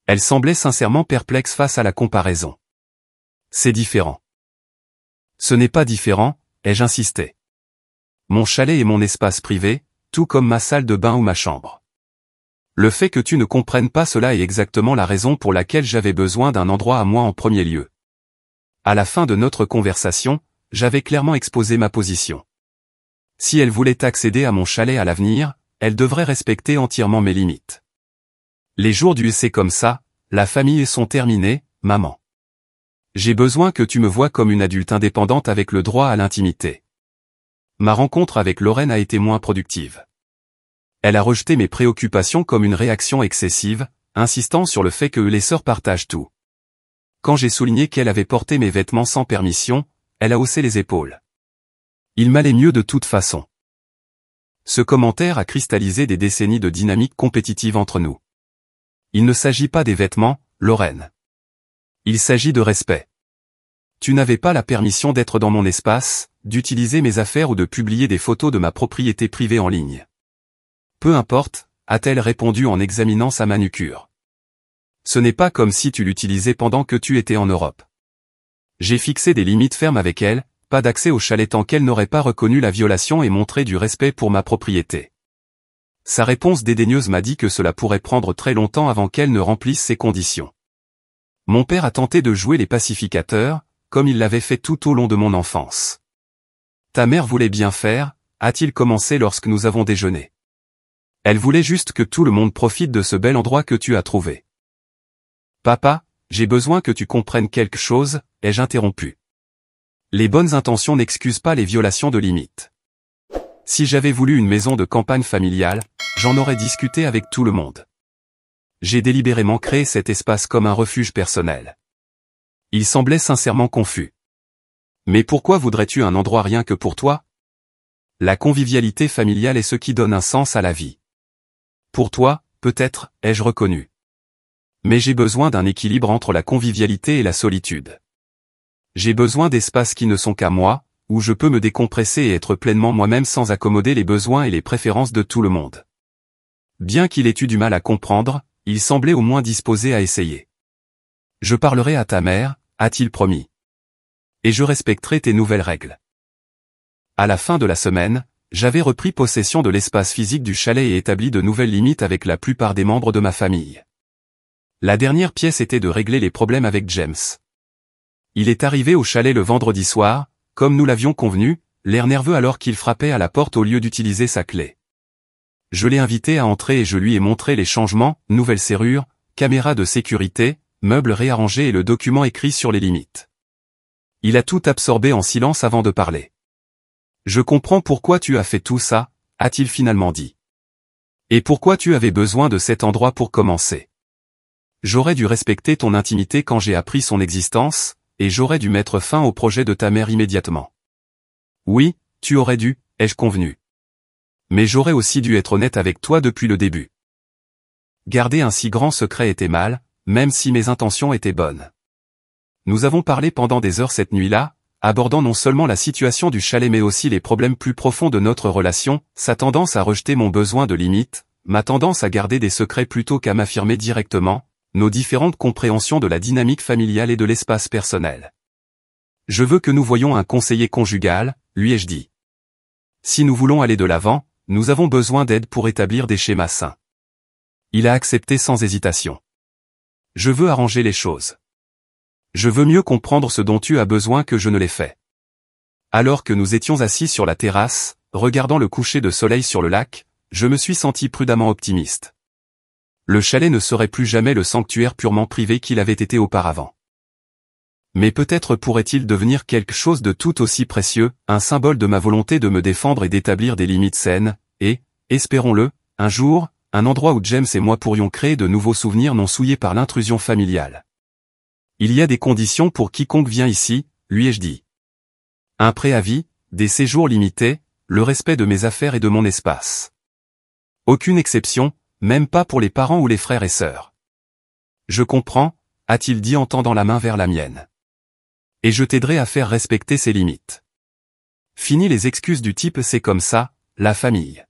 Elle semblait sincèrement perplexe face à la comparaison. C'est différent. Ce n'est pas différent, ai-je insisté. Mon chalet est mon espace privé, tout comme ma salle de bain ou ma chambre. Le fait que tu ne comprennes pas cela est exactement la raison pour laquelle j'avais besoin d'un endroit à moi en premier lieu. À la fin de notre conversation, j'avais clairement exposé ma position. Si elle voulait accéder à mon chalet à l'avenir, elle devrait respecter entièrement mes limites. Les jours du c'est comme ça, la famille sont terminés, maman. J'ai besoin que tu me vois comme une adulte indépendante avec le droit à l'intimité. Ma rencontre avec Lorraine a été moins productive. Elle a rejeté mes préoccupations comme une réaction excessive, insistant sur le fait que les sœurs partagent tout. Quand j'ai souligné qu'elle avait porté mes vêtements sans permission, elle a haussé les épaules. Il m'allait mieux de toute façon. Ce commentaire a cristallisé des décennies de dynamique compétitive entre nous. Il ne s'agit pas des vêtements, Lorraine. Il s'agit de respect. Tu n'avais pas la permission d'être dans mon espace, d'utiliser mes affaires ou de publier des photos de ma propriété privée en ligne. Peu importe, a-t-elle répondu en examinant sa manucure. Ce n'est pas comme si tu l'utilisais pendant que tu étais en Europe. J'ai fixé des limites fermes avec elle, pas d'accès au chalet tant qu'elle n'aurait pas reconnu la violation et montré du respect pour ma propriété. Sa réponse dédaigneuse m'a dit que cela pourrait prendre très longtemps avant qu'elle ne remplisse ces conditions. Mon père a tenté de jouer les pacificateurs, comme il l'avait fait tout au long de mon enfance. Ta mère voulait bien faire, a-t-il commencé lorsque nous avons déjeuné. Elle voulait juste que tout le monde profite de ce bel endroit que tu as trouvé. Papa, j'ai besoin que tu comprennes quelque chose, ai-je interrompu. Les bonnes intentions n'excusent pas les violations de limites. Si j'avais voulu une maison de campagne familiale, j'en aurais discuté avec tout le monde. J'ai délibérément créé cet espace comme un refuge personnel. Il semblait sincèrement confus. Mais pourquoi voudrais-tu un endroit rien que pour toi? La convivialité familiale est ce qui donne un sens à la vie. Pour toi, peut-être, ai-je reconnu. Mais j'ai besoin d'un équilibre entre la convivialité et la solitude. J'ai besoin d'espaces qui ne sont qu'à moi, où je peux me décompresser et être pleinement moi-même sans accommoder les besoins et les préférences de tout le monde. Bien qu'il ait eu du mal à comprendre, il semblait au moins disposé à essayer. Je parlerai à ta mère, a-t-il promis. Et je respecterai tes nouvelles règles. À la fin de la semaine, j'avais repris possession de l'espace physique du chalet et établi de nouvelles limites avec la plupart des membres de ma famille. La dernière pièce était de régler les problèmes avec James. Il est arrivé au chalet le vendredi soir, comme nous l'avions convenu, l'air nerveux alors qu'il frappait à la porte au lieu d'utiliser sa clé. Je l'ai invité à entrer et je lui ai montré les changements, nouvelles serrures, caméras de sécurité, meubles réarrangés et le document écrit sur les limites. Il a tout absorbé en silence avant de parler. Je comprends pourquoi tu as fait tout ça, a-t-il finalement dit. Et pourquoi tu avais besoin de cet endroit pour commencer. J'aurais dû respecter ton intimité quand j'ai appris son existence, et j'aurais dû mettre fin au projet de ta mère immédiatement. Oui, tu aurais dû, ai-je convenu. Mais j'aurais aussi dû être honnête avec toi depuis le début. Garder un si grand secret était mal, même si mes intentions étaient bonnes. Nous avons parlé pendant des heures cette nuit-là, abordant non seulement la situation du chalet mais aussi les problèmes plus profonds de notre relation, sa tendance à rejeter mon besoin de limite, ma tendance à garder des secrets plutôt qu'à m'affirmer directement, nos différentes compréhensions de la dynamique familiale et de l'espace personnel. Je veux que nous voyions un conseiller conjugal, lui ai-je dit. Si nous voulons aller de l'avant, nous avons besoin d'aide pour établir des schémas sains. Il a accepté sans hésitation. Je veux arranger les choses. Je veux mieux comprendre ce dont tu as besoin que je ne l'ai fait. Alors que nous étions assis sur la terrasse, regardant le coucher de soleil sur le lac, je me suis senti prudemment optimiste. Le chalet ne serait plus jamais le sanctuaire purement privé qu'il avait été auparavant. Mais peut-être pourrait-il devenir quelque chose de tout aussi précieux, un symbole de ma volonté de me défendre et d'établir des limites saines, et, espérons-le, un jour, un endroit où James et moi pourrions créer de nouveaux souvenirs non souillés par l'intrusion familiale. Il y a des conditions pour quiconque vient ici, lui ai-je dit. Un préavis, des séjours limités, le respect de mes affaires et de mon espace. Aucune exception, même pas pour les parents ou les frères et sœurs. Je comprends, a-t-il dit en tendant la main vers la mienne. Et je t'aiderai à faire respecter ces limites. Fini les excuses du type c'est comme ça, la famille.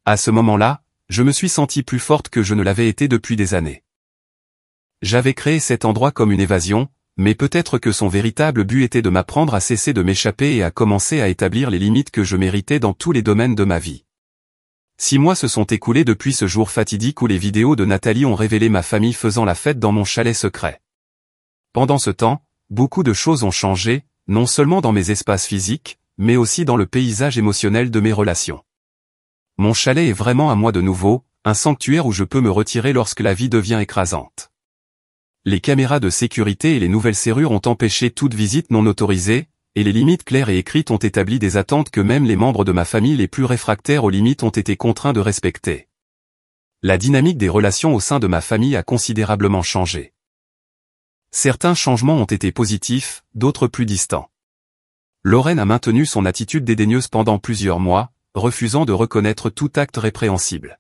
À ce moment-là, je me suis senti plus forte que je ne l'avais été depuis des années. J'avais créé cet endroit comme une évasion, mais peut-être que son véritable but était de m'apprendre à cesser de m'échapper et à commencer à établir les limites que je méritais dans tous les domaines de ma vie. 6 mois se sont écoulés depuis ce jour fatidique où les vidéos de Nathalie ont révélé ma famille faisant la fête dans mon chalet secret. Pendant ce temps, beaucoup de choses ont changé, non seulement dans mes espaces physiques, mais aussi dans le paysage émotionnel de mes relations. Mon chalet est vraiment à moi de nouveau, un sanctuaire où je peux me retirer lorsque la vie devient écrasante. Les caméras de sécurité et les nouvelles serrures ont empêché toute visite non autorisée, et les limites claires et écrites ont établi des attentes que même les membres de ma famille les plus réfractaires aux limites ont été contraints de respecter. La dynamique des relations au sein de ma famille a considérablement changé. Certains changements ont été positifs, d'autres plus distants. Lorraine a maintenu son attitude dédaigneuse pendant plusieurs mois, refusant de reconnaître tout acte répréhensible.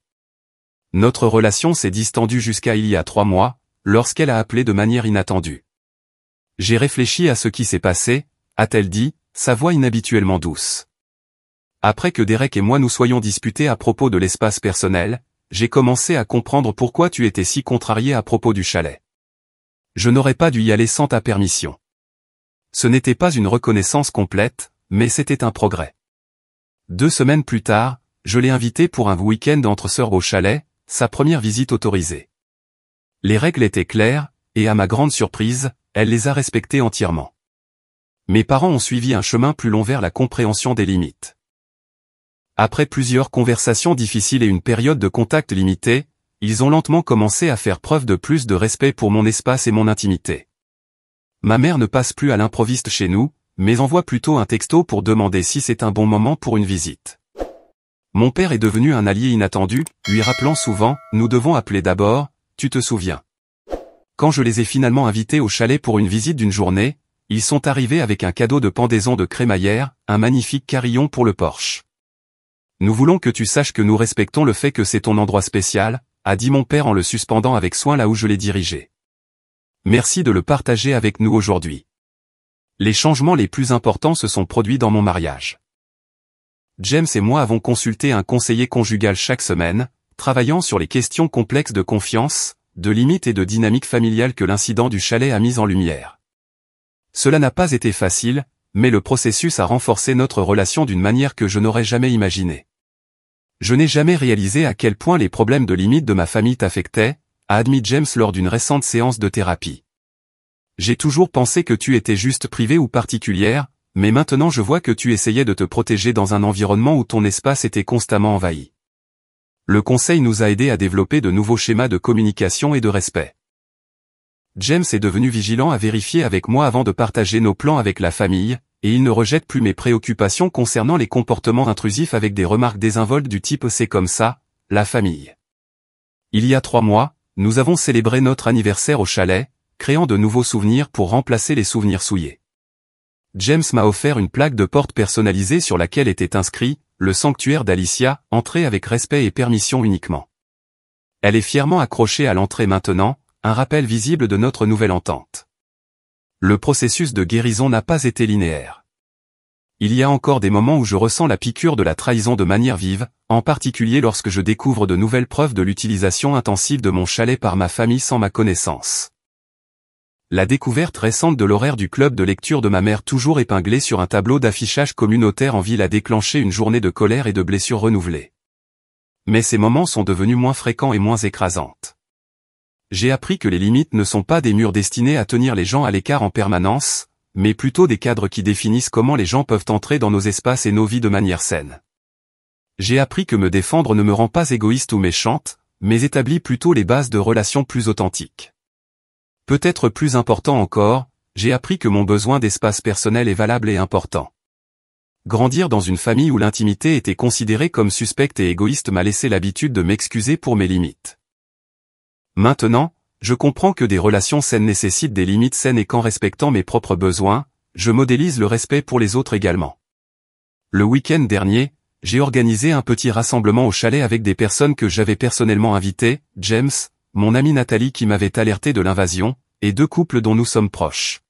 Notre relation s'est distendue jusqu'à il y a 3 mois, lorsqu'elle a appelé de manière inattendue. J'ai réfléchi à ce qui s'est passé, a-t-elle dit, sa voix inhabituellement douce. Après que Derek et moi nous soyons disputés à propos de l'espace personnel, j'ai commencé à comprendre pourquoi tu étais si contrarié à propos du chalet. Je n'aurais pas dû y aller sans ta permission. Ce n'était pas une reconnaissance complète, mais c'était un progrès. 2 semaines plus tard, je l'ai invité pour un week-end entre sœurs au chalet, sa première visite autorisée. Les règles étaient claires, et à ma grande surprise, elle les a respectées entièrement. Mes parents ont suivi un chemin plus long vers la compréhension des limites. Après plusieurs conversations difficiles et une période de contact limité, ils ont lentement commencé à faire preuve de plus de respect pour mon espace et mon intimité. Ma mère ne passe plus à l'improviste chez nous, mais envoie plutôt un texto pour demander si c'est un bon moment pour une visite. Mon père est devenu un allié inattendu, lui rappelant souvent « Nous devons appeler d'abord, tu te souviens ». Quand je les ai finalement invités au chalet pour une visite d'une journée, ils sont arrivés avec un cadeau de pendaison de crémaillère, un magnifique carillon pour le porche. Nous voulons que tu saches que nous respectons le fait que c'est ton endroit spécial, a dit mon père en le suspendant avec soin là où je l'ai dirigé. Merci de le partager avec nous aujourd'hui. Les changements les plus importants se sont produits dans mon mariage. James et moi avons consulté un conseiller conjugal chaque semaine, travaillant sur les questions complexes de confiance, de limites et de dynamique familiale que l'incident du chalet a mis en lumière. Cela n'a pas été facile, mais le processus a renforcé notre relation d'une manière que je n'aurais jamais imaginée. Je n'ai jamais réalisé à quel point les problèmes de limite de ma famille t'affectaient, a admis James lors d'une récente séance de thérapie. J'ai toujours pensé que tu étais juste privée ou particulière, mais maintenant je vois que tu essayais de te protéger dans un environnement où ton espace était constamment envahi. Le conseil nous a aidés à développer de nouveaux schémas de communication et de respect. James est devenu vigilant à vérifier avec moi avant de partager nos plans avec la famille, et il ne rejette plus mes préoccupations concernant les comportements intrusifs avec des remarques désinvoltes du type « c'est comme ça, la famille ». Il y a 3 mois, nous avons célébré notre anniversaire au chalet, créant de nouveaux souvenirs pour remplacer les souvenirs souillés. James m'a offert une plaque de porte personnalisée sur laquelle était inscrit « Le sanctuaire d'Alicia, entrée avec respect et permission uniquement ». Elle est fièrement accrochée à l'entrée maintenant, un rappel visible de notre nouvelle entente. Le processus de guérison n'a pas été linéaire. Il y a encore des moments où je ressens la piqûre de la trahison de manière vive, en particulier lorsque je découvre de nouvelles preuves de l'utilisation intensive de mon chalet par ma famille sans ma connaissance. La découverte récente de l'horaire du club de lecture de ma mère toujours épinglé sur un tableau d'affichage communautaire en ville a déclenché une journée de colère et de blessures renouvelées. Mais ces moments sont devenus moins fréquents et moins écrasantes. J'ai appris que les limites ne sont pas des murs destinés à tenir les gens à l'écart en permanence, mais plutôt des cadres qui définissent comment les gens peuvent entrer dans nos espaces et nos vies de manière saine. J'ai appris que me défendre ne me rend pas égoïste ou méchante, mais établit plutôt les bases de relations plus authentiques. Peut-être plus important encore, j'ai appris que mon besoin d'espace personnel est valable et important. Grandir dans une famille où l'intimité était considérée comme suspecte et égoïste m'a laissé l'habitude de m'excuser pour mes limites. Maintenant, je comprends que des relations saines nécessitent des limites saines et qu'en respectant mes propres besoins, je modélise le respect pour les autres également. Le week-end dernier, j'ai organisé un petit rassemblement au chalet avec des personnes que j'avais personnellement invitées, James, mon amie Nathalie qui m'avait alerté de l'invasion, et 2 couples dont nous sommes proches.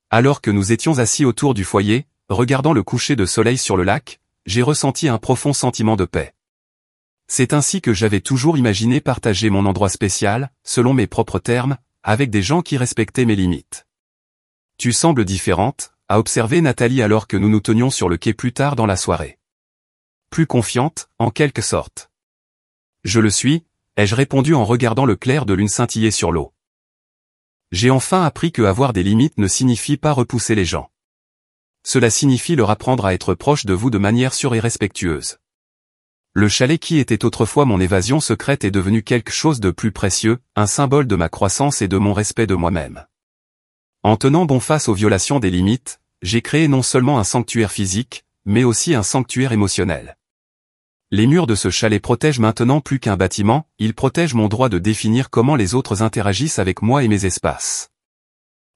Alors que nous étions assis autour du foyer, regardant le coucher de soleil sur le lac, j'ai ressenti un profond sentiment de paix. C'est ainsi que j'avais toujours imaginé partager mon endroit spécial, selon mes propres termes, avec des gens qui respectaient mes limites. Tu sembles différente, a observé Nathalie alors que nous nous tenions sur le quai plus tard dans la soirée. Plus confiante, en quelque sorte. Je le suis, ai-je répondu en regardant le clair de lune scintiller sur l'eau. J'ai enfin appris que avoir des limites ne signifie pas repousser les gens. Cela signifie leur apprendre à être proche de vous de manière sûre et respectueuse. Le chalet qui était autrefois mon évasion secrète est devenu quelque chose de plus précieux, un symbole de ma croissance et de mon respect de moi-même. En tenant bon face aux violations des limites, j'ai créé non seulement un sanctuaire physique, mais aussi un sanctuaire émotionnel. Les murs de ce chalet protègent maintenant plus qu'un bâtiment, ils protègent mon droit de définir comment les autres interagissent avec moi et mes espaces.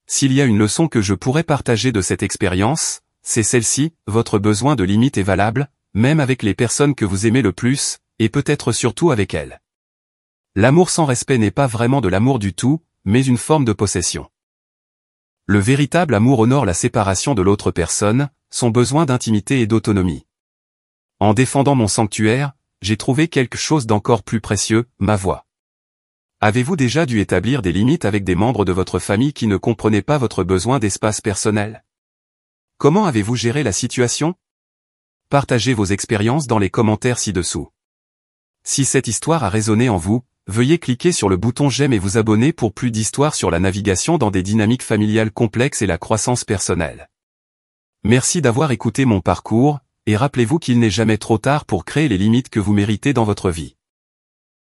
S'il y a une leçon que je pourrais partager de cette expérience, c'est celle-ci, votre besoin de limite est valable, même avec les personnes que vous aimez le plus, et peut-être surtout avec elles. L'amour sans respect n'est pas vraiment de l'amour du tout, mais une forme de possession. Le véritable amour honore la séparation de l'autre personne, son besoin d'intimité et d'autonomie. En défendant mon sanctuaire, j'ai trouvé quelque chose d'encore plus précieux, ma voix. Avez-vous déjà dû établir des limites avec des membres de votre famille qui ne comprenaient pas votre besoin d'espace personnel? Comment avez-vous géré la situation? Partagez vos expériences dans les commentaires ci-dessous. Si cette histoire a résonné en vous, veuillez cliquer sur le bouton j'aime et vous abonner pour plus d'histoires sur la navigation dans des dynamiques familiales complexes et la croissance personnelle. Merci d'avoir écouté mon parcours, Et rappelez-vous qu'il n'est jamais trop tard pour créer les limites que vous méritez dans votre vie.